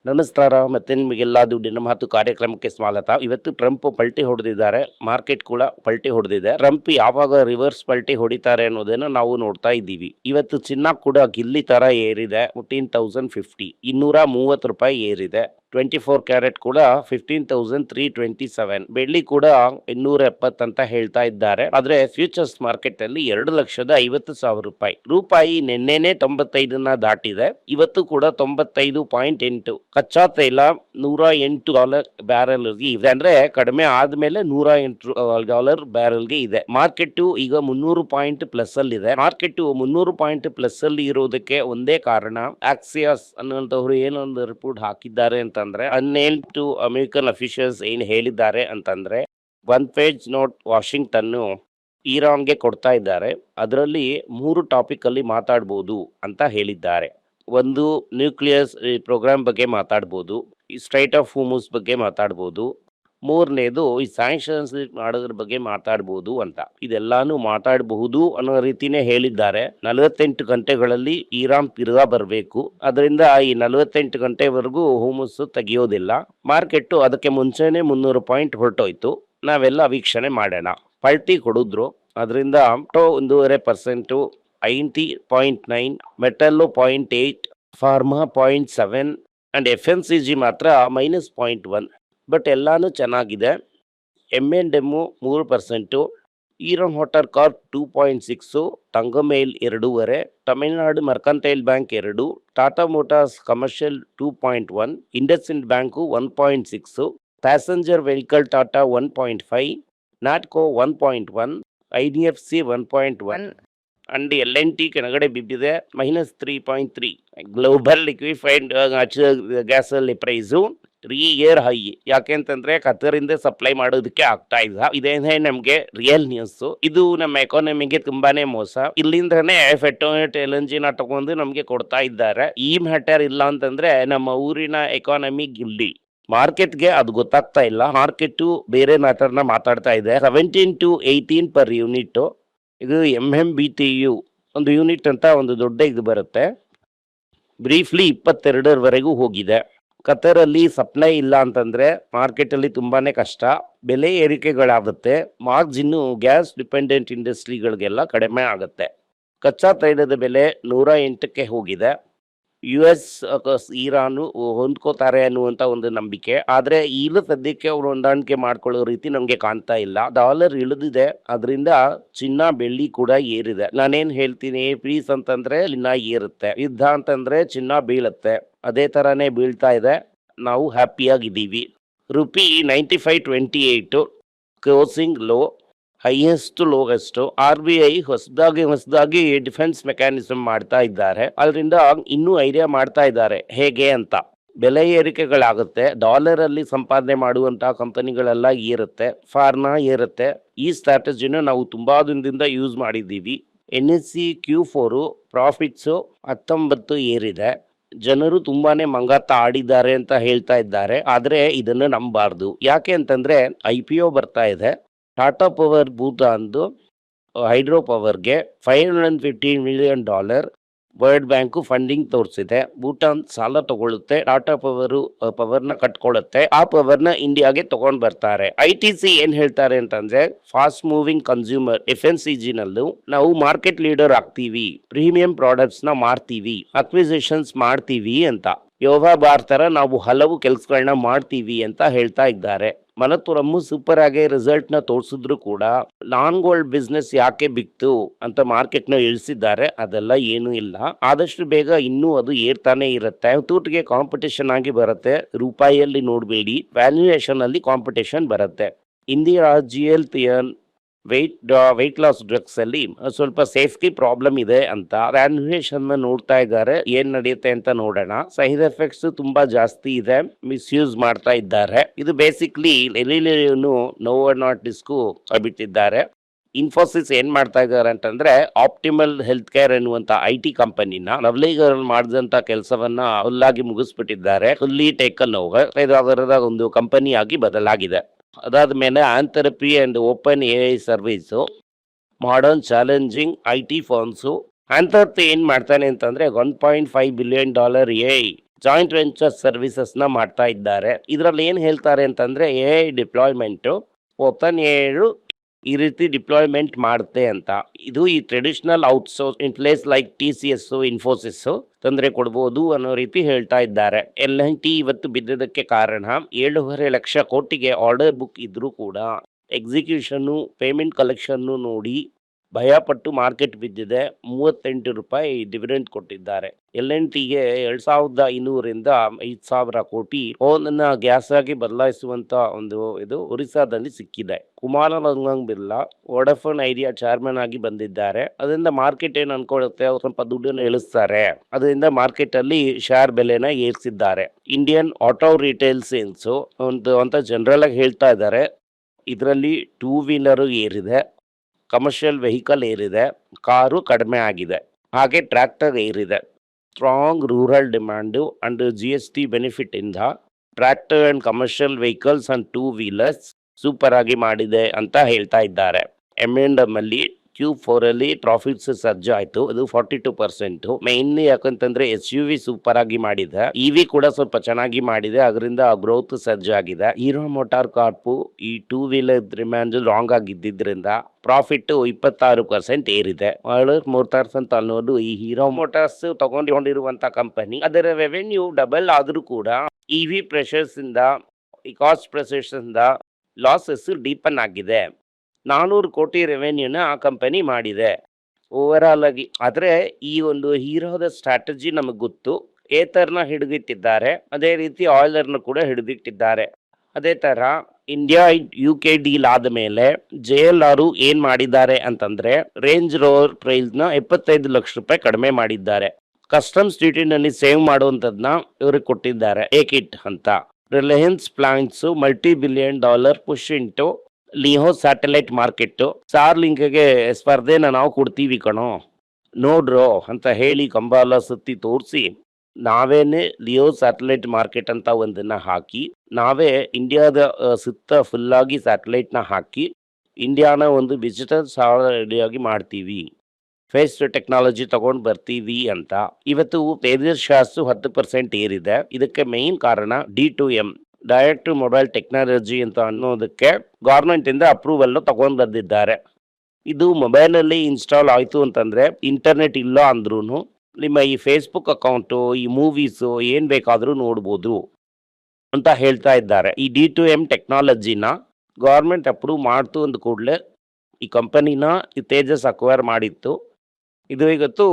ನಮಸ್ಕಾರ. ಮತ್ತೆ ನಿಮಗೆಲ್ಲ ದುಡ್ಡಿನ ಮಾತು ಕಾರ್ಯಕ್ರಮಕ್ಕೆ ಸ್ವಾಗತ. ಇವತ್ತು ಟ್ರಂಪ್ ಪಲ್ಟಿ ಹೊಡೆದಿದ್ದಾರೆ, ಮಾರ್ಕೆಟ್ ಕೂಡ ಪಲ್ಟಿ ಹೊಡೆದಿದೆ. ಟ್ರಂಪ್ ಯಾವಾಗ ರಿವರ್ಸ್ ಪಲ್ಟಿ ಹೊಡಿತಾರೆ ಅನ್ನೋದನ್ನ ನಾವು ನೋಡ್ತಾ ಇದ್ದೀವಿ. ಇವತ್ತು ಚಿನ್ನ ಕೂಡ ಗಿಲ್ಲಿ ತರ ಏರಿದೆ, 14,050 230 ಏರಿದೆ. 24 ಕ್ಯಾರೆಟ್ ಕೂಡ 15,327. ಬೆಳ್ಳಿ ಕೂಡ 270 ಅಂತ ಹೇಳ್ತಾ ಇದ್ದಾರೆ. ಆದ್ರೆ ಫ್ಯೂಚರ್ಸ್ ಮಾರ್ಕೆಟ್ ಅಲ್ಲಿ 2,50,000 ರೂಪಾಯಿ ನಿನ್ನೆನೆ 95 ದಾಟಿದೆ. ಇವತ್ತು ಕೂಡ 95.8. ಕಚ್ಚಾ ತೈಲ $108 ಬ್ಯಾರೆಲ್ಗೆ ಇದೆ, ಅಂದ್ರೆ ಕಡಿಮೆ ಆದ್ಮೇಲೆ $108 ಬ್ಯಾರೆಲ್ಗೆ ಇದೆ. ಮಾರ್ಕೆಟ್ ಈಗ 300 ಪಾಯಿಂಟ್ ಪ್ಲಸ್ ಅಲ್ಲಿ ಇದೆ. ಮಾರ್ಕೆಟ್ 300 ಪಾಯಿಂಟ್ ಪ್ಲಸ್ ಅಲ್ಲಿ ಇರೋದಕ್ಕೆ ಒಂದೇ ಕಾರಣ, ಆಕ್ಸಿಯಾಸ್ ಅನ್ನುವಂತವ್ರು ಏನೊಂದು ರಿಪೋರ್ಟ್ ಹಾಕಿದ್ದಾರೆ ಅಂತಂದ್ರೆ, ಅನ್ನೇಮ್ಡ್ ಅಮೆರಿಕನ್ ಅಫಿಷಿಯಲ್ಸ್ ಏನ್ ಹೇಳಿದ್ದಾರೆ ಅಂತಂದ್ರೆ, 1 ಪೇಜ್ ನೋಟ್ ವಾಷಿಂಗ್ಟನ್ ಇರಾನ್ಗೆ ಕೊಡ್ತಾ ಇದ್ದಾರೆ. ಅದರಲ್ಲಿ 3 ಟಾಪಿಕ್ ಅಲ್ಲಿ ಮಾತಾಡ್ಬೋದು ಅಂತ ಹೇಳಿದ್ದಾರೆ. ಒಂದು, ನ್ಯೂಕ್ಲಿಯಸ್ ಪ್ರೋಗ್ರಾಮ್ ಬಗ್ಗೆ ಮಾತಾಡ್ಬೋದು, ಈ ಸ್ಟ್ರೈಟ್ ಆಫ್ ಹೋರ್ಮುಜ್ ಬಗ್ಗೆ ಮಾತಾಡ್ಬೋದು, ಮೂರನೇದು ಈ ಸ್ಯಾಂಕ್ಷನ್ಸ್ ಮಾಡೋದ್ರ ಬಗ್ಗೆ ಮಾತಾಡ್ಬೋದು ಅಂತ. ಇದೆಲ್ಲಾನು ಮಾತಾಡಬಹುದು ಅನ್ನೋ ರೀತಿನೇ ಹೇಳಿದ್ದಾರೆ. 48 ಗಂಟೆಗಳಲ್ಲಿ ಇರಾನ್ ತಿರ್ಗಾ ಬರಬೇಕು. ಅದರಿಂದ ಈ 48 ಗಂಟೆವರೆಗೂ ಹೋರ್ಮುಜ್ ತೆಗಿಯೋದಿಲ್ಲ. ಮಾರ್ಕೆಟ್ ಅದಕ್ಕೆ ಮುಂಚೆನೆ 300 ಪಾಯಿಂಟ್ ಹೊರಟೋಯ್ತು. ನಾವೆಲ್ಲ ವೀಕ್ಷಣೆ ಮಾಡೋಣ. ಪಲ್ಟಿ ಕೊಡಿದ್ರು, ಅದರಿಂದ 1.5%, 90.9, ಮೆಟಲ್ಲು 0.8, ಫಾರ್ಮಾ 0.7 ಅಂಡ್ FMCG ಮಾತ್ರ -0.1. ಬಟ್ ಎಲ್ಲಾನು ಚೆನ್ನಾಗಿದೆ. M&M 3%, ಈರಾನ್ water corp 2.6, Thangamayil 2.5, Tamil Nadu mercantile bank 2, Tata motors commercial 2.1, IndusInd bank 1.6, passenger vehicle Tata 1.5, Natco 1.1, IDFC 1.1 and LNT ಕೆಳಗಡೆ ಬಿದ್ದಿದೆ -3.3. ಗ್ಲೋಬಲ್ ಲಿಕ್ವಿಫೈಡ್ ಗ್ಯಾಸಲ್ಲಿ ಪ್ರೈಸು 3 ಇಯರ್ ಹೈ. ಯಾಕೆಂತಂದ್ರೆ ಕತರಿಂದ ಸಪ್ಲೈ ಮಾಡೋದಕ್ಕೆ ಆಗ್ತಾ ಇಲ್ಲ. ಇದೇನೇ ನಮ್ಗೆ ರಿಯಲ್ ನ್ಯೂಸ್. ಇದು ನಮ್ಮ ಎಕಾನಮಿಗೆ ತುಂಬಾನೇ ಮೋಸ. ಇಲ್ಲಿಂದಾನೇ ಪೆಟ್ರೋನೆಟ್ LNG ನ ತಗೊಂಡು ನಮ್ಗೆ ಕೊಡ್ತಾ ಇದ್ದಾರೆ. ಈ ಮ್ಯಾಟರ್ ಇಲ್ಲ ಅಂತಂದ್ರೆ ನಮ್ಮ ಊರಿನ ಎಕಾನಮಿ ಗಿಲ್ಲಿ. ಮಾರ್ಕೆಟ್ಗೆ ಅದು ಗೊತ್ತಾಗ್ತಾ ಇಲ್ಲ. ಮಾರ್ಕೆಟ್ ಬೇರೆ ಮ್ಯಾಟರ್ನ ಮಾತಾಡ್ತಾ ಇದೆ. 17 to 18 per ಯೂನಿಟ್. ಇದು MMBTU ಒಂದು ಯೂನಿಟ್ ಅಂತ ಒಂದು ದೊಡ್ಡ ಇದು ಬರುತ್ತೆ. ಬ್ರೀಫ್ಲಿ 22ವರೆಗೂ ಹೋಗಿದೆ. ಕತರಲ್ಲಿ ಸಪ್ಲೈ ಇಲ್ಲ ಅಂತಂದ್ರೆ ಮಾರ್ಕೆಟ್ ಅಲ್ಲಿ ತುಂಬಾನೇ ಕಷ್ಟ, ಬೆಲೆ ಏರಿಕೆಗಳಾಗುತ್ತೆ. ಮಾರ್ಜಿನ್ ಗ್ಯಾಸ್ ಡಿಪೆಂಡೆಂಟ್ ಇಂಡಸ್ಟ್ರಿಗಳಿಗೆಲ್ಲ ಕಡಿಮೆ ಆಗುತ್ತೆ. ಕಚ್ಚಾ ತೈಲದ ಬೆಲೆ 108ಕ್ಕೆ ಹೋಗಿದೆ. US ಇರಾನು ಹೊಂದ್ಕೋತಾರೆ ಅನ್ನುವಂತ ಒಂದು ನಂಬಿಕೆ. ಆದ್ರೆ ಈಗ ಸದ್ಯಕ್ಕೆ ಅವರು ಹೊಂದಾಣಿಕೆ ಮಾಡ್ಕೊಳ್ಳೋ ರೀತಿ ನಮ್ಗೆ ಕಾಣ್ತಾ ಇಲ್ಲ. ಡಾಲರ್ ಇಳಿದಿದೆ, ಅದರಿಂದ ಚಿನ್ನ ಬೆಳ್ಳಿ ಕೂಡ ಏರಿದೆ. ನಾನೇನ್ ಹೇಳ್ತೀನಿ, ಪೀಸ್ ಅಂತಂದ್ರೆ ಚಿನ್ನ ಏರುತ್ತೆ, ಯುದ್ಧ ಅಂತಂದ್ರೆ ಚಿನ್ನ ಬೀಳುತ್ತೆ. ಅದೇ ತರಾನೇ ಬೀಳ್ತಾ ಇದೆ. ನಾವು ಹ್ಯಾಪಿಯಾಗಿದ್ದೀವಿ. Rupee 95.28 closing low, highest lowest. RBI ಹೊಸದಾಗಿ ಡಿಫೆನ್ಸ್ ಮೆಕ್ಯಾನಿಸಮ್ ಮಾಡ್ತಾ ಇದ್ದಾರೆ. ಅದರಿಂದ ಇನ್ನೂ ಐಡಿಯಾ ಮಾಡ್ತಾ ಇದ್ದಾರೆ ಹೇಗೆ ಅಂತ. ಬೆಲೆ ಏರಿಕೆಗಳಾಗುತ್ತೆ, ಡಾಲರ್ ಅಲ್ಲಿ ಸಂಪಾದನೆ ಮಾಡುವಂತ ಕಂಪನಿಗಳೆಲ್ಲ ಏರುತ್ತೆ, ಫಾರ್ಮಾ ಏರುತ್ತೆ. ಈ ಸ್ಟ್ರಾಟಜಿನ ನಾವು ತುಂಬಾ ದಿನದಿಂದ ಯೂಸ್ ಮಾಡಿದ್ದೀವಿ. NSE Q4 ಪ್ರಾಫಿಟ್ಸ್ 19 ಏರಿದೆ. ಜನರು ತುಂಬಾನೇ ಮಂಗಾತ ಆಡಿದ್ದಾರೆ ಅಂತ ಹೇಳ್ತಾ ಇದ್ದಾರೆ. ಆದ್ರೆ ಇದನ್ನು ನಂಬಾರ್ದು. ಯಾಕೆ ಅಂತಂದ್ರೆ IPO ಬರ್ತಾ ಇದೆ. ಟಾಟಾ ಪವರ್ ಭೂತಾನ್ದು ಹೈಡ್ರೋ ಪವರ್ಗೆ $550 million ವರ್ಲ್ಡ್ ಬ್ಯಾಂಕು ಫಂಡಿಂಗ್ ತೋರಿಸಿದೆ. ಭೂಟಾನ್ ಸಾಲ ತಗೊಳುತ್ತೆ, ಟಾಟಾ ಪವರ್ನ ಕಟ್ಕೊಳ್ಳುತ್ತೆ. ಆ ಪವರ್ನ ಇಂಡಿಯಾಗೆ ತಗೊಂಡ್ ಬರ್ತಾರೆ. ITC ಏನ್ ಹೇಳ್ತಾರೆ ಅಂತಂದ್ರೆ, ಫಾಸ್ಟ್ ಮೂವಿಂಗ್ ಕನ್ಸ್ಯೂಮರ್ FMCG ನಲ್ಲೂ ನಾವು ಮಾರ್ಕೆಟ್ ಲೀಡರ್ ಆಗ್ತೀವಿ, ಪ್ರೀಮಿಯಂ ಪ್ರಾಡಕ್ಟ್ಸ್ ನ ಮಾರ್ತೀವಿ, ಅಕ್ವಿಸಿಷನ್ಸ್ ಮಾಡ್ತೀವಿ ಅಂತ. ಯೋಗ ಬಾರ್ ತರ ನಾವು ಹಲವು ಕೆಲಸಗಳನ್ನ ಮಾಡ್ತೀವಿ ಅಂತ ಹೇಳ್ತಾ ಇದ್ದಾರೆ. ಮನತುರಮ್ಮು ಸೂಪರ್ ಆಗಿ ರಿಸಲ್ಟ್ ನ ತೋರಿಸಿದ್ರು ಕೂಡ ನಾನ್ ಗೋಲ್ಡ್ ಬಿಸ್ನೆಸ್ ಯಾಕೆ ಬಿಕ್ತು ಅಂತ ಮಾರ್ಕೆಟ್ ನ ಇಳಿಸಿದ್ದಾರೆ. ಅದೆಲ್ಲ ಏನು ಇಲ್ಲ, ಆದಷ್ಟು ಬೇಗ ಇನ್ನೂ ಅದು ಏರ್ತಾನೆ ಇರುತ್ತೆ. ತೂಟಿಗೆ ಕಾಂಪಿಟೇಷನ್ ಆಗಿ ಬರುತ್ತೆ. ರೂಪಾಯಿಯಲ್ಲಿ ನೋಡ್ಬೇಡಿ, ವ್ಯಾಲ್ಯೂಯೇಷನ್ ಅಲ್ಲಿ ಕಾಂಪಿಟೇಷನ್ ಬರುತ್ತೆ. Indira GLP-1 weight loss drugs ಅಲ್ಲಿ ಸ್ವಲ್ಪ ಸೇಫ್ಟಿ ಪ್ರಾಬ್ಲಮ್ ಇದೆ ಅಂತ ವ್ಯಾಲ್ಯೂಯೇಷನ್ ನೋಡ್ತಾ ಇದ್ದಾರೆ. ಏನ್ ನಡೆಯುತ್ತೆ ಅಂತ ನೋಡೋಣ. ಸೈಡ್ ಎಫೆಕ್ಟ್ಸ್ ತುಂಬಾ ಜಾಸ್ತಿ ಇದೆ, ಮಿಸ್ಯೂಸ್ ಮಾಡ್ತಾ ಇದ್ದಾರೆ. ಇದು ಬೇಸಿಕ್ಲಿ ನೋವೋ ನಾಟ್ ಡಿಸ್ಕು ಬಿಟ್ಟಿದ್ದಾರೆ. ಇನ್ಫೋಸಿಸ್ ಏನ್ ಮಾಡ್ತಾ ಇದ್ದಾರೆ ಅಂತಂದ್ರೆ, ಆಪ್ಟಿಮಲ್ ಹೆಲ್ತ್ ಕೇರ್ ಎನ್ನುವಂತ IT ಕಂಪನಿನ ನವಲೀಕರಣ ಮಾಡಿದಂತ ಕೆಲಸವನ್ನ ಫುಲ್ಲಾಗಿ ಮುಗಿಸ್ಬಿಟ್ಟಿದ್ದಾರೆ. Fully taken over. ಇದು ಅದರದ ಒಂದು ಕಂಪನಿ ಆಗಿ ಬದಲಾಗಿದೆ. ಅದಾದ್ಮೇಲೆ Anthropic and open AI service, modern challenging IT firms. Anthropic ಏನ್ ಮಾಡ್ತಾನೆ ಅಂತಂದ್ರೆ $1.5 billion AI ಜಾಯಿಂಟ್ ವೆಂಚರ್ ಸರ್ವಿಸಸ್ನ ಮಾಡ್ತಾ ಇದ್ದಾರೆ. ಇದರಲ್ಲಿ ಏನು ಹೇಳ್ತಾರೆ ಅಂತಂದರೆ ಎ ಡಿಪ್ಲಾಯ್ಮೆಂಟು ಓಪನ್ ಏಳು ಈ ರೀತಿ ಡಿಪ್ಲಾಯ್ಮೆಂಟ್ ಮಾಡುತ್ತೆ ಅಂತ. ಇದು ಈ traditional outsource in place like TCS, Infosys ತೊಂದರೆ ಕೊಡ್ಬೋದು ಅನ್ನೋ ರೀತಿ ಹೇಳ್ತಾ ಇದ್ದಾರೆ. L&T ಇವತ್ತು ಬಿದ್ದದಕ್ಕೆ ಕಾರಣ 7.5 ಲಕ್ಷ ಕೋಟಿಗೆ ಆರ್ಡರ್ ಬುಕ್ ಇದ್ರೂ ಕೂಡ ಎಕ್ಸಿಕ್ಯೂಷನ್ನು ಪೇಮೆಂಟ್ ಕಲೆಕ್ಷನ್ನು ನೋಡಿ ಭಯಪಟ್ಟು ಮಾರ್ಕೆಟ್ ಬಿದ್ದಿದೆ. 38 ರೂಪಾಯಿ ಡಿವಿಡೆಂಡ್ ಕೊಟ್ಟಿದ್ದಾರೆ. L&Tಗೆ 2,500ರಿಂದ 5,000 ಕೋಟಿ ಫೋನನ್ನ ಗ್ಯಾಸ್ ಆಗಿ ಬದಲಾಯಿಸುವಂತ ಒಂದು ಇದು ಒರಿಸ್ಸಾದಲ್ಲಿ ಸಿಕ್ಕಿದೆ. ಕುಮಾರಲಿಂಗಂ ಬಿರ್ಲಾ ವೋಡಾಫೋನ್ ಐಡಿಯಾ ಚೇರ್ಮನ್ ಆಗಿ ಬಂದಿದ್ದಾರೆ. ಅದರಿಂದ ಮಾರ್ಕೆಟ್ ಏನು ಅನ್ಕೊಳ್ಳುತ್ತೆ, ಅವ್ರು ಸ್ವಲ್ಪ ದುಡ್ಡನ್ನು ಇಳಿಸ್ತಾರೆ. ಅದರಿಂದ ಮಾರ್ಕೆಟ್ ಅಲ್ಲಿ ಶೇರ್ ಬೆಲೆನ ಏರಿಸಿದ್ದಾರೆ. ಇಂಡಿಯನ್ ಆಟೋ ರಿಟೇಲ್ ಸೇಲ್ಸ್ ಒಂದು ಅಂತ ಜನರಲ್ ಆಗಿ ಹೇಳ್ತಾ ಇದ್ದಾರೆ. ಇದರಲ್ಲಿ 2 ವೀಲರ್ ಏರಿದೆ, ಕಮರ್ಷಿಯಲ್ ವೆಹಿಕಲ್ ಏರಿದೆ, ಕಾರು ಕಡಿಮೆ ಆಗಿದೆ, ಹಾಗೆ ಟ್ರ್ಯಾಕ್ಟರ್ ಏರಿದೆ. Strong rural demand and GST benefit ಇಂದ tractor and commercial vehicles and 2 wheelers super ಆಗಿ ಮಾಡಿದೆ ಅಂತ ಹೇಳ್ತಾ ಇದ್ದಾರೆ. M&M ಅಲ್ಲಿ Q4 ಅಲ್ಲಿ ಪ್ರಾಫಿಟ್ಸ್ ಸರ್ಜ್ ಆಯ್ತು, ಅದು 42%. ಮೇನ್ಲಿ ಯಾಕಂತಂದ್ರೆ SUV ಸೂಪರ್ ಆಗಿ ಮಾಡಿದೆ, EV ಕೂಡ ಸ್ವಲ್ಪ ಚೆನ್ನಾಗಿ ಮಾಡಿದೆ, ಅದರಿಂದ ಗ್ರೋತ್ ಸರ್ಜ್ ಆಗಿದೆ. ಹೀರೋ ಮೋಟಾರ್ ಕಾರ್ಪು ಈ 2 ವೀಲರ್ ಡಿಮ್ಯಾಂಡ್ ರಾಂಗ್ ಆಗಿದ್ದರಿಂದ ಪ್ರಾಫಿಟ್ 26% ಏರಿದೆ. ಮೋಟಾರ್ಸ್ ಅಂತ ಅನ್ನೋದು ಈ ಹೀರೋ ಮೋಟಾರ್ಸ್ ತಗೊಂಡಿರುವಂತ ಕಂಪನಿ. ಅದರ ರೆವೆನ್ಯೂ ಡಬಲ್ ಆದ್ರೂ ಕೂಡ EV ಪ್ರೆಷರ್ಸ್ ಇಂದ ಈ ಕಾಸ್ಟ್ ಪ್ರೆಷರ್ಸ್ ಇಂದ ಲಾಸಸ್ ಡೀಪನ್ ಆಗಿದೆ. 400 ಕೋಟಿ ರೆವೆನ್ಯೂನ ಆ ಕಂಪನಿ ಮಾಡಿದೆ ಓವರಾಲ್ ಆಗಿ. ಆದರೆ ಈ ಒಂದು ಹೀರೋದ ಸ್ಟ್ರಾಟಜಿ ನಮಗೆ ಗೊತ್ತು. ಏತರ್ನ ಹಿಡಿದಿಟ್ಟಿದ್ದಾರೆ, ಅದೇ ರೀತಿ ಆಯಿಲರ್ನ ಕೂಡ ಹಿಡಿದಿಟ್ಟಿದ್ದಾರೆ. ಅದೇ ಥರ ಇಂಡಿಯಾ UK ಡೀಲ್ ಆದಮೇಲೆ JLR ಏನು ಮಾಡಿದ್ದಾರೆ ಅಂತಂದರೆ ರೇಂಜ್ ರೋವರ್ ಪ್ರೈಸ್ನ 75 ಲಕ್ಷ ರೂಪಾಯಿ ಕಡಿಮೆ ಮಾಡಿದ್ದಾರೆ. ಕಸ್ಟಮ್ಸ್ ಡ್ಯೂಟಿನಲ್ಲಿ ಸೇವ್ ಮಾಡುವಂಥದ್ದನ್ನ ಇವ್ರಿಗೆ ಕೊಟ್ಟಿದ್ದಾರೆ, ಏಕಿಟ್ ಅಂತ. Reliance plans $multi-billion push into LEO satellite market. ಸ್ಟಾರ್ಲಿಂಕ್ಗೆ ಸ್ಪರ್ಧೆನ ನಾವು ಕೊಡ್ತೀವಿ ಕಣೋ ನೋಡ್ರೋ ಅಂತ ಹೇಳಿ ಕಂಬಾಲ ಸುತ್ತಿ ತೋರಿಸಿ ನಾವೇನೆ ಲಿಯೋ ಸ್ಯಾಟಲೈಟ್ ಮಾರ್ಕೆಟ್ ಅಂತ ಒಂದನ್ನ ಹಾಕಿ, ನಾವೇ ಇಂಡಿಯಾದ ಸುತ್ತ ಫುಲ್ಲಾಗಿ ಸ್ಯಾಟಲೈಟ್ನ ಹಾಕಿ ಇಂಡಿಯಾನ ಒಂದು ಡಿಜಿಟಲ್ ಸಾವರಿಯಾಗಿ ಮಾಡ್ತೀವಿ, ಫೇಸ್ ಟೆಕ್ನಾಲಜಿ ತಗೊಂಡು ಬರ್ತೀವಿ ಅಂತ. ಇವತ್ತು ತೇಜಸ್ ಶಾಸು 10% ಏರಿದೆ. ಇದಕ್ಕೆ ಮೇನ್ ಕಾರಣ D2M ಡೈರೆಕ್ಟ್ ಮೊಬೈಲ್ ಟೆಕ್ನಾಲಜಿ ಅಂತ ಅನ್ನೋದಕ್ಕೆ ಗೌರ್ಮೆಂಟ್ ಇಂದ ಅಪ್ರೂವಲ್ ತಗೊಂಡು ಬಂದಿದ್ದಾರೆ. ಇದು ಮೊಬೈಲಲ್ಲಿ ಇನ್ಸ್ಟಾಲ್ ಆಯಿತು ಅಂತಂದರೆ ಇಂಟರ್ನೆಟ್ ಇಲ್ಲ ಅಂದ್ರೂ ನಿಮ್ಮ ಈ ಫೇಸ್ಬುಕ್ ಅಕೌಂಟು, ಈ ಮೂವೀಸು ಏನು ಬೇಕಾದರೂ ನೋಡ್ಬೋದು ಅಂತ ಹೇಳ್ತಾ ಇದ್ದಾರೆ. ಈ D2M ಟೆಕ್ನಾಲಜಿನ ಗೌರ್ಮೆಂಟ್ ಅಪ್ರೂವ್ ಮಾಡ್ತು ಅಂದ ಕೂಡಲೇ ಈ ಕಂಪನಿನ ಈ ತೇಜಸ್ ಅಕ್ವೈರ್ ಮಾಡಿತ್ತು. ಇದು ಇವತ್ತು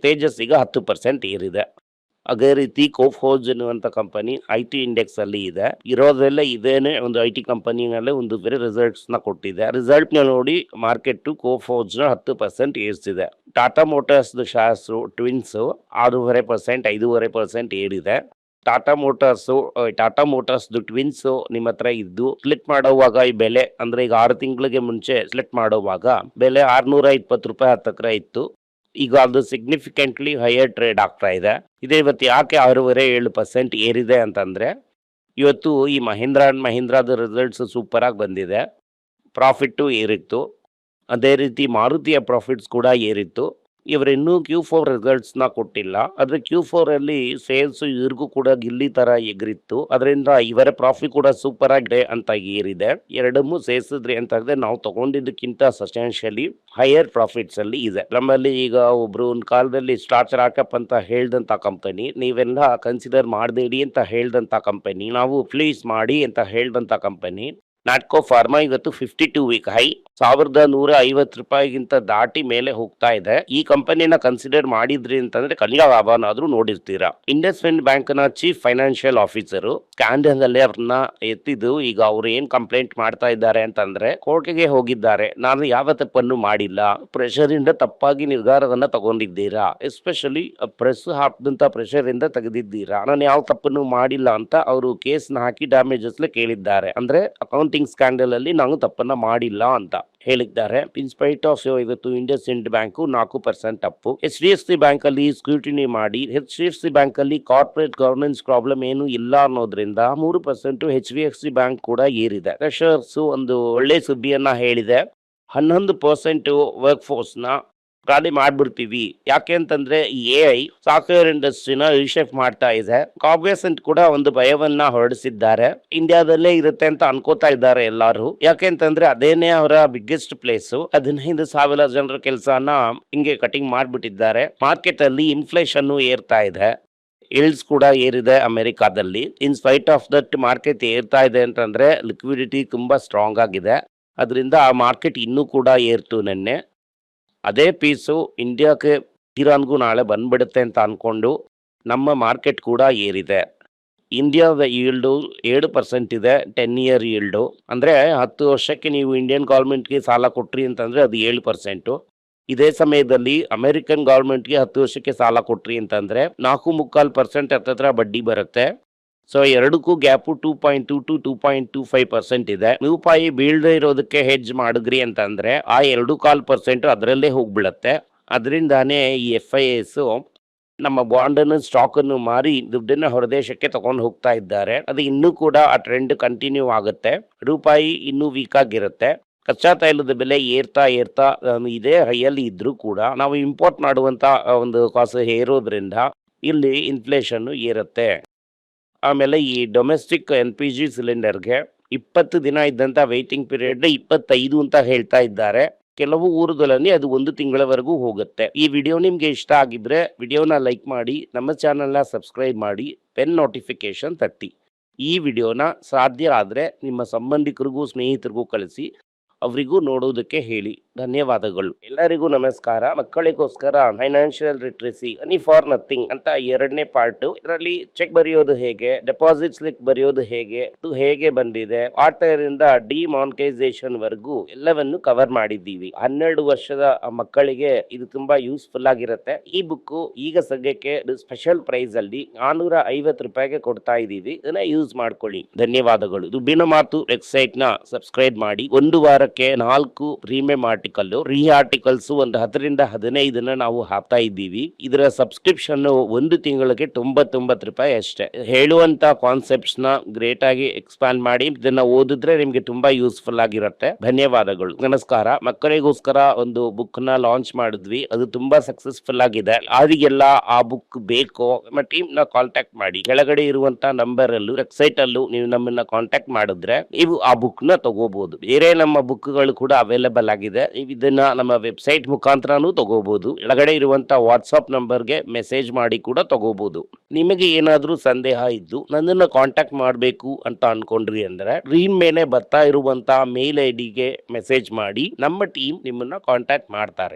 ತೇಜಸ್ ಈಗ 10% ಏರಿದೆ. ಅದೇ ರೀತಿ ಕೋಫೋರ್ಜ್ ಎನ್ನುವಂಥ ಕಂಪನಿ IT ಇಂಡೆಕ್ಸಲ್ಲಿ ಇದೆ. ಇರೋದ್ರಲ್ಲೇ ಇದೇನೆ ಒಂದು IT ಕಂಪನಿನಲ್ಲೇ ಒಂದು ಬೇರೆ ರಿಸಲ್ಟ್ಸ್ನ ಕೊಟ್ಟಿದೆ. ರಿಸಲ್ಟ್ನ ನೋಡಿ ಮಾರ್ಕೆಟು ಕೋಫೋರ್ಜ್ನ 10% ಏರಿಸಿದೆ. ಟಾಟಾ ಮೋಟಾರ್ಸ್ದು ಶಾಸು ಟ್ವಿನ್ಸು 6.5%, 5.5% ಏರಿದೆ. ಟಾಟಾ ಮೋಟಾರ್ಸ್ದು ಟ್ವಿನ್ಸು ನಿಮ್ಮ ಹತ್ರ ಇದ್ದು ಸ್ಪ್ಲಿಟ್ ಮಾಡೋವಾಗ ಈ ಬೆಲೆ ಅಂದರೆ ಈಗ 6 ತಿಂಗಳಿಗೆ ಮುಂಚೆ ಸ್ಪ್ಲಿಟ್ ಮಾಡೋವಾಗ ಬೆಲೆ 620 ರೂಪಾಯಿ ಹತ್ತತ್ರ ಇತ್ತು. ಈಗ ಅದು ಸಿಗ್ನಿಫಿಕೆಂಟ್ಲಿ ಹೈಯರ್ ಟ್ರೇಡ್ ಆಗ್ತಾ ಇದೆ. ಇದೇ ಇವತ್ತು ಯಾಕೆ 6.7% ಏರಿದೆ ಅಂತಂದರೆ ಇವತ್ತು ಈ ಮಹೀಂದ್ರಾದ ರಿಸಲ್ಟ್ಸ್ ಸೂಪರ್ ಆಗಿ ಬಂದಿದೆ, ಪ್ರಾಫಿಟ್ಟು ಏರಿತ್ತು. ಅದೇ ರೀತಿ ಮಾರುತಿಯ ಪ್ರಾಫಿಟ್ಸ್ ಕೂಡ ಏರಿತ್ತು. ಇವರು ಇನ್ನೂ Q4 ರಿಸಲ್ಟ್ಸ್ನ ಕೊಟ್ಟಿಲ್ಲ. ಆದರೆ Q4 ಅಲ್ಲಿ ಸೇಲ್ಸ್ ಇವ್ರಿಗೂ ಕೂಡ ಗಿಲ್ಲಿ ತರ ಎಗರಿತ್ತು. ಅದರಿಂದ ಇವರ ಪ್ರಾಫಿಟ್ ಕೂಡ ಸೂಪರ್ ಆಗಿದೆ ಅಂತ ಏರಿದೆ. ಎರಡನ್ನೂ ಸೇರಿಸಿದ್ರಿ ಅಂತಂದ್ರೆ ನಾವು ತಗೊಂಡಿದ್ದಕ್ಕಿಂತ ಸಬ್ಸ್ಟಾನ್ಷಿಯಲಿ ಹೈಯರ್ ಪ್ರಾಫಿಟ್ಸ್ ಅಲ್ಲಿ ಇದೆ. ನಮ್ಮಲ್ಲಿ ಈಗ ಒಬ್ರು ಒಂದು ಕಾಲದಲ್ಲಿ ಸ್ಟಾರ್ಟ್ ರಾಕಪ್ ಅಂತ ಹೇಳ್ದಂತ ಕಂಪನಿ, ನೀವೆಲ್ಲ ಕನ್ಸಿಡರ್ ಮಾಡಬೇಡಿ ಅಂತ ಹೇಳ್ದಂತ ಕಂಪನಿ, ನಾವು ಪ್ಲೀಸ್ ಮಾಡಿ ಅಂತ ಹೇಳ್ದಂತ ಕಂಪನಿ ನಾಟ್ಕೋ ಫಾರ್ಮಾ ಇವತ್ತು 52 ವೀಕ್ ಹೈ 1150 ರೂಪಾಯಿಗಿಂತ ದಾಟಿ ಮೇಲೆ ಹೋಗ್ತಾ ಇದೆ. ಈ ಕಂಪನಿನ ಕನ್ಸಿಡರ್ ಮಾಡಿದ್ರಿ ಅಂತಂದ್ರೆ ಕನಿಷ್ಠ ಲಾಭನಾದ್ರೂ ನೋಡಿರ್ತೀರಾ. ಇಂಡಸ್ಇಂಡ್ ಬ್ಯಾಂಕ್ ನ ಚೀಫ್ ಫೈನಾನ್ಷಿಯಲ್ ಆಫೀಸರ್ ಸ್ಕ್ಯಾಂಡಲ್ ಅಲ್ಲಿ ಅವ್ರನ್ನ ಎತ್ತಿದ್ದು ಈಗ ಅವ್ರು ಏನ್ ಕಂಪ್ಲೇಂಟ್ ಮಾಡ್ತಾ ಇದ್ದಾರೆ ಅಂತಂದ್ರೆ ಕೋರ್ಟ್ಗೆ ಹೋಗಿದ್ದಾರೆ. ನಾನು ಯಾವ ತಪ್ಪನ್ನು ಮಾಡಿಲ್ಲ, ಪ್ರೆಷರ್ ಇಂದ ತಪ್ಪಾಗಿ ನಿರ್ಧಾರವನ್ನ ತಗೊಂಡಿದ್ದೀರಾ, ಎಸ್ಪೆಷಲಿ ಪ್ರೆಸ್ ಹಾಕಿದಂತ ಪ್ರೆಷರ್ ಇಂದ ತೆಗೆದಿದ್ದೀರಾ, ನಾನು ಯಾವ ತಪ್ಪನ್ನು ಮಾಡಿಲ್ಲ ಅಂತ ಅವರು ಕೇಸ್ನ ಹಾಕಿ ಡ್ಯಾಮೇಜಸ್ ಕೇಳಿದ್ದಾರೆ. ಅಂದ್ರೆ ಅಕೌಂಟಿಂಗ್ ಸ್ಕ್ಯಾಂಡಲ್ ಅಲ್ಲಿ ನಾನು ತಪ್ಪನ್ನ ಮಾಡಿಲ್ಲ ಅಂತ ಹೇಳಿದ್ದಾರೆ. ಇನ್ಸ್ಪೈಟ್ ಆಫ್ ಇವತ್ತು IndusInd bank 4% Appu. HDFC bank ಅಲ್ಲಿ ಸ್ಕ್ರೂಟಿನಿ ಮಾಡಿ HDFC ಬ್ಯಾಂಕ್ ಅಲ್ಲಿ ಕಾರ್ಪೊರೇಟ್ ಗವರ್ನೆನ್ಸ್ ಪ್ರಾಬ್ಲಮ್ ಏನು ಇಲ್ಲ ಅನ್ನೋದ್ರಿಂದ 3% HDFC ಬ್ಯಾಂಕ್ ಕೂಡ ಏರಿದೆ. ಫ್ರೆಷರ್ಸ್ ಒಂದು ಒಳ್ಳೆ ಸುದ್ದಿಯನ್ನ ಹೇಳಿದೆ. 11% ವರ್ಕ್ ಫೋರ್ಸ್ ನ ಖಾಲಿ ಮಾಡ್ಬಿಡ್ತೀವಿ. ಯಾಕೆ ಅಂತಂದ್ರೆ ಈ AI ಸಾಫ್ಟ್ವೇರ್ ಇಂಡಸ್ಟ್ರಿನ ರಿಶೇಪ್ ಮಾಡ್ತಾ ಇದೆ. ಕಾಗ್ನಿಸೆಂಟ್ ಕೂಡ ಒಂದು ಭಯವನ್ನ ಹೊರಡಿಸಿದ್ದಾರೆ. ಇಂಡಿಯಾದಲ್ಲೇ ಇರುತ್ತೆ ಅಂತ ಅನ್ಕೋತಾ ಇದ್ದಾರೆ ಎಲ್ಲಾರು. ಯಾಕೆ ಅಂತಂದ್ರೆ ಅದೇನೇ ಅವರ ಬಿಗ್ಗೆಸ್ಟ್ ಪ್ಲೇಸ್. 15,000 ಜನರ ಕೆಲಸನ ಹಿಂಗೆ ಕಟಿಂಗ್ ಮಾಡ್ಬಿಟ್ಟಿದ್ದಾರೆ. ಮಾರ್ಕೆಟ್ ಅಲ್ಲಿ ಇನ್ಫ್ಲೇಷನ್ ಏರ್ತಾ ಇದೆ. ಇಲ್ಡ್ಸ್ ಕೂಡ ಏರಿದೆ ಅಮೆರಿಕಾದಲ್ಲಿ. In spite of that market ಏರ್ತಾ ಇದೆ ಅಂತಂದ್ರೆ ಲಿಕ್ವಿಡಿಟಿ ತುಂಬಾ ಸ್ಟ್ರಾಂಗ್ ಆಗಿದೆ. ಅದರಿಂದ ಆ ಮಾರ್ಕೆಟ್ ಇನ್ನೂ ಕೂಡ ಏರ್ತು ನೆನ್ನೆ. ಅದೇ ಪೀಸು ಇಂಡಿಯಾಕ್ಕೆ ಇರಾನ್ಗೂ ನಾಳೆ ಬಂದ್ಬಿಡುತ್ತೆ ಅಂತ ಅನ್ಕೊಂಡು ನಮ್ಮ ಮಾರ್ಕೆಟ್ ಕೂಡ ಏರಿದೆ. ಇಂಡಿಯಾದ ಈಲ್ಡು 7% ಇದೆ. 10 ಇಯರ್ ಈಲ್ಡು ಅಂದರೆ 10 ವರ್ಷಕ್ಕೆ ನೀವು ಇಂಡಿಯನ್ ಗೌರ್ಮೆಂಟ್ಗೆ ಸಾಲ ಕೊಟ್ರಿ ಅಂತಂದರೆ ಅದು 7%. ಇದೇ ಸಮಯದಲ್ಲಿ ಅಮೆರಿಕನ್ ಗೌರ್ಮೆಂಟ್ಗೆ 10 ವರ್ಷಕ್ಕೆ ಸಾಲ ಕೊಟ್ರಿ ಅಂತಂದರೆ 4.25% ಹತ್ತತ್ರ ಬಡ್ಡಿ ಬರುತ್ತೆ. ಸೊ ಎರಡಕ್ಕೂ ಗ್ಯಾಪು 2.2 to 2.25% ಇದೆ. ರೂಪಾಯಿ ಬೀಳದೆ ಇರೋದಕ್ಕೆ ಹೆಡ್ಜ್ ಮಾಡಿದ್ರಿ ಅಂತಂದ್ರೆ ಆ 2.25% ಅದರಲ್ಲೇ ಹೋಗ್ಬಿಡತ್ತೆ. ಅದರಿಂದಾನೇ ಈ FIAs ನಮ್ಮ ಬಾಂಡನ್ನು ಸ್ಟಾಕನ್ನು ಮಾರಿ ದುಡ್ಡನ್ನು ಹೊರದೇಶಕ್ಕೆ ತಗೊಂಡು ಹೋಗ್ತಾ ಇದ್ದಾರೆ. ಅದು ಇನ್ನೂ ಕೂಡ ಆ ಟ್ರೆಂಡ್ ಕಂಟಿನ್ಯೂ ಆಗುತ್ತೆ. ರೂಪಾಯಿ ಇನ್ನೂ ವೀಕ್ ಆಗಿರುತ್ತೆ. ಕಚ್ಚಾ ತೈಲದ ಬೆಲೆ ಏರ್ತಾ ಇದೇ ಹೈಯಲ್ಲಿ ಇದ್ರೂ ಕೂಡ ನಾವು ಇಂಪೋರ್ಟ್ ಮಾಡುವಂತ ಒಂದು ಕಾಸು ಏರೋದ್ರಿಂದ ಇಲ್ಲಿ ಇನ್ಫ್ಲೇಷನ್ ಏರುತ್ತೆ. ಆಮೇಲೆ ಈ ಡೊಮೆಸ್ಟಿಕ್ LPG ಸಿಲಿಂಡರ್ಗೆ 20 ದಿನ ಇದ್ದಂತ ವೇಟಿಂಗ್ ಪೀರಿಯಡ್ 25 ಅಂತ ಹೇಳ್ತಾ ಇದ್ದಾರೆ. ಕೆಲವು ಊರುಗಳಲ್ಲಿ ಅದು 1 ತಿಂಗಳವರೆಗೂ ಹೋಗುತ್ತೆ. ಈ ವಿಡಿಯೋ ನಿಮ್ಗೆ ಇಷ್ಟ ಆಗಿದ್ರೆ ವಿಡಿಯೋನ ಲೈಕ್ ಮಾಡಿ, ನಮ್ಮ ಚಾನಲ್ನ ಸಬ್ಸ್ಕ್ರೈಬ್ ಮಾಡಿ, ಬೆಲ್ ನೋಟಿಫಿಕೇಶನ್ ತಟ್ಟಿ. ಈ ವಿಡಿಯೋನ ಸಾಧ್ಯ ಆದರೆ ನಿಮ್ಮ ಸಂಬಂಧಿಕರಿಗೂ ಸ್ನೇಹಿತರಿಗೂ ಕಳಿಸಿ, ಅವರಿಗೂ ನೋಡೋದಕ್ಕೆ ಹೇಳಿ. ಧನ್ಯವಾದಗಳು. ಎಲ್ಲರಿಗೂ ನಮಸ್ಕಾರ. ಮಕ್ಕಳಿಗೋಸ್ಕರ financial literacy money for nothing ಅಂತ 2ನೇ ಪಾರ್ಟ್. ಇದರಲ್ಲಿ ಚೆಕ್ ಬರೆಯೋದು ಹೇಗೆ, ಡೆಪಾಸಿಟ್ ಸ್ಲಿಪ್ ಬರೆಯೋದು ಹೇಗೆ, ಇದು ಹೇಗೆ ಬಂದಿದೆ, ಆಟರಿಂದ ಡಿಮಾನಿಟೈಸೇಷನ್ ವರೆಗೂ ಎಲ್ಲವನ್ನು ಕವರ್ ಮಾಡಿದ್ದೀವಿ. 12 ವರ್ಷದ ಮಕ್ಕಳಿಗೆ ಇದು ತುಂಬಾ ಯೂಸ್ಫುಲ್ ಆಗಿರುತ್ತೆ. ಈ ಬುಕ್ ಈಗ ಸದ್ಯಕ್ಕೆ ಸ್ಪೆಷಲ್ ಪ್ರೈಸ್ ಅಲ್ಲಿ 450 ರೂಪಾಯಿಗೆ ಕೊಡ್ತಾ ಇದ್ದೀವಿ. ಇದನ್ನ ಯೂಸ್ ಮಾಡ್ಕೊಳ್ಳಿ. ಧನ್ಯವಾದಗಳು. ದುಡ್ಡಿನ ಮಾತು ವೆಬ್ಸೈಟ್ ನ ಸಬ್ಸ್ಕ್ರೈಬ್ ಮಾಡಿ. 1 ವಾರಕ್ಕೆ 4 ಪ್ರೀಮಿಯಂ ಆರ್ಟಿಕಲ್, ರೀ ಆರ್ಟಿಕಲ್ಸ್ ಒಂದು 10ರಿಂದ 15 ನಾವು ಹಾಕ್ತಾ ಇದ್ದೀವಿ. ಇದರ ಸಬ್ಸ್ಕ್ರಿಪ್ಷನ್ 1 ತಿಂಗಳಿಗೆ 99 ರೂಪಾಯಿ ಅಷ್ಟೇ. ಹೇಳುವಂತ ಕಾನ್ಸೆಪ್ಟ್ಸ್ ನ ಗ್ರೇಟ್ ಆಗಿ ಎಕ್ಸ್ಪ್ಯಾಂಡ್ ಮಾಡಿ ಇದನ್ನ ಓದಿದ್ರೆ ನಿಮ್ಗೆ ತುಂಬಾ ಯೂಸ್ಫುಲ್ ಆಗಿರುತ್ತೆ. ಧನ್ಯವಾದಗಳು. ನಮಸ್ಕಾರ. ಮಕ್ಕಳಿಗೋಸ್ಕರ ಒಂದು ಬುಕ್ ನ ಲಾಂಚ್ ಮಾಡಿದ್ವಿ. ಅದು ತುಂಬಾ ಸಕ್ಸಸ್ಫುಲ್ ಆಗಿದೆ. ಯಾರಿಗೆಲ್ಲ ಆ ಬುಕ್ ಬೇಕೋ ನಮ್ಮ ಟೀಮ್ ನ ಕಾಂಟ್ಯಾಕ್ಟ್ ಮಾಡಿ. ಕೆಳಗಡೆ ಇರುವಂತ ನಂಬರ್ ಅಲ್ಲೂ ವೆಬ್ಸೈಟ್ ಅಲ್ಲೂ ನೀವು ನಮ್ಮನ್ನ ಕಾಂಟ್ಯಾಕ್ಟ್ ಮಾಡಿದ್ರೆ ನೀವು ಆ ಬುಕ್ ನ ತಗೋಬಹುದು. ಬೇರೆ ನಮ್ಮ ಬುಕ್ಗಳು ಕೂಡ ಅವೈಲೇಬಲ್ ಆಗಿದೆ. ನೀವು ಇದನ್ನ ನಮ್ಮ ವೆಬ್ಸೈಟ್ ಮುಖಾಂತರನೂ ತಗೋಬಹುದು. ಕೆಳಗಡೆ ಇರುವಂತ ವಾಟ್ಸ್ಆಪ್ ನಂಬರ್ಗೆ ಮೆಸೇಜ್ ಮಾಡಿ ಕೂಡ ತಗೋಬಹುದು. ನಿಮಗೆ ಏನಾದ್ರೂ ಸಂದೇಹ ಇದ್ದು ನನ್ನನ್ನು ಕಾಂಟ್ಯಾಕ್ಟ್ ಮಾಡಬೇಕು ಅಂತ ಅನ್ಕೊಂಡ್ರಿ ಅಂದ್ರೆ ಸ್ಕ್ರೀನ್ ಮೇಲೆ ಬರ್ತಾ ಇರುವಂತ ಮೇಲ್ ID ಗೆ ಮೆಸೇಜ್ ಮಾಡಿ. ನಮ್ಮ ಟೀಮ್ ನಿಮ್ಮನ್ನ ಕಾಂಟ್ಯಾಕ್ಟ್ ಮಾಡ್ತಾರೆ.